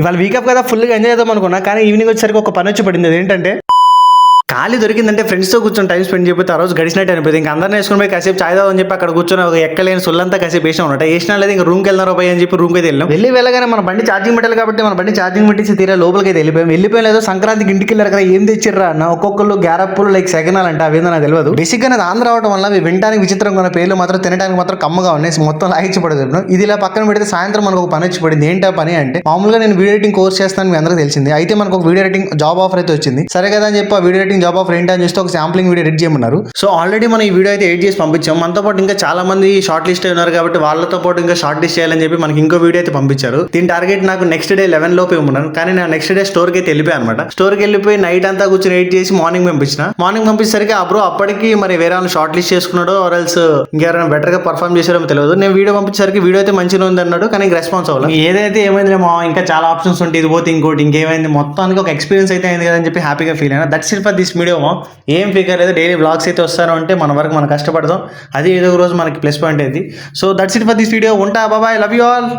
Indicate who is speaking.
Speaker 1: ఇవాళ వీకప్ కదా ఫుల్గా ఎంజాయ్ చేద్దాం అనుకున్నా, కానీ ఈవినింగ్ వచ్చేసరికి ఒక పని వచ్చి పడింది. అదేంటంటే ఖాళీ దొరికిందంటే ఫ్రెండ్స్తో కూర్చొని టైం స్పెండ్ చెప్పితే ఆ రోజు గడిచినట్టు అనిపోయింది. ఇంకా అందరిని వేసుకుని పోయి కాసేపు చాయ్ తాగని చెప్పి అక్కడ కూర్చొని ఒక ఎక్కలేని సొల్లంతా కాసేపు వేసినా ఉన్నట్టు వేసినా లేదు. ఇంకా రూమ్కి వెళ్దారో పోయి అని చెప్పి రూమ్కి అయితే వెళ్ళగానే మన బండి ఛార్జింగ్ పెట్టాలి కాబట్టి మన బండి ఛార్జింగ్ పెట్టించి తీరా లోపలికి అయితే వెళ్ళిపోయాం లేదో సంక్రాంతికి ఇంటికి వెళ్ళారు కదా, ఏం తెచ్చిర్రా అన్న ఒక్కొక్కరు గ్యారప్పులు లైక్ సెగనాలంటే అవేందో నాకు తెలియదు. బేసిక్గా నాది ఆంధ్ర అవడం వల్ల అవి వినడానికి విచిత్రంగా ఉన్న పేర్లు మాత్రం తినడానికి మాత్రం కమ్మగా ఉన్నాయి. మొత్తం లాగించబడదు. ఇది ఇలా పక్కన పెడితే సాయంత్రం మనకు ఒక పని వచ్చి పడింది. ఏంటా పని అంటే మామూలుగా నేను వీడియో ఎడిటింగ్ కోర్స్ చేస్తాను మీ అందరికీ తెలిసింది. అయితే మనకు ఒక వీడియో ఎడిటింగ్ జాబ్ ఆఫర్ అయితే వచ్చింది. సరే కదా అని చెప్పి ఆ వీడియో ఎడిటింగ్ జాబ్ ఆఫర్ ఏంటి అని చూస్తే ఒక శాంప్లింగ్ వీడియో ఎడిట్ చేయమన్నారు. సో ఆల్రెడీ మనం ఈ వీడియో అయితే ఎడిట్ చేసి పంపించాం. మనతో పాటు ఇంకా చాలా మంది షార్ట్ లిస్ట్ ఉన్నారు కాబట్టి వాళ్ళతో పాటు ఇంకా షార్ట్ లిస్ట్ చేయాలని చెప్పి మనకి ఇంకో వీడియో అయితే పంపించారు. దీని టార్గెట్ నాకు నెక్స్ట్ డే 11 లోపే ఉన్నాను. కానీ నేను నెక్స్ట్ డే స్టోర్కి అయితే వెళ్ళిపోయాను అనమాట. స్టోర్కి వెళ్ళిపోయి నైట్ అంతా కూర్చొని ఎడిట్ చేసి మార్నింగ్ పంపించేసరికి ఆ బ్రో అప్పటికి మరి వేరే వాళ్ళు షార్ట్ లిస్ట్ చేసుకున్నాడో ఆర్ఎల్స్ ఇంకెవరైనా బెటర్ గా పర్ఫార్మ్ చేశారో తెలియదు. నేను వీడియో పంపించేసరికి వీడియో అయితే మంచిగా ఉంది అన్నాడు, కానీ రెస్పాన్స్ అవ్వాలి. ఏదైతే ఏమైందేమో ఇంకా చాలా ఆప్షన్స్ ఉంటాయి, ఇది పోతే ఇంకోటి ఇంకేమైంది, మొత్తానికి ఒక ఎక్స్పీరియన్స్ అయితే అయింది కదా అని చెప్పి హ్యాపీగా ఫీల్ అయినా. That's it for this video. ఏం ఫిగర్ లేదు, డైలీ వ్లాగ్స్ అయితే వస్తాను అంటే మన వరకు మనం కష్టపడతాం, అది ఏదో ఒక రోజు మనకి ప్లస్ పాయింట్ అయింది. So that's it for this video. ఉంటా, బాయ్, లవ్ యూ ఆల్.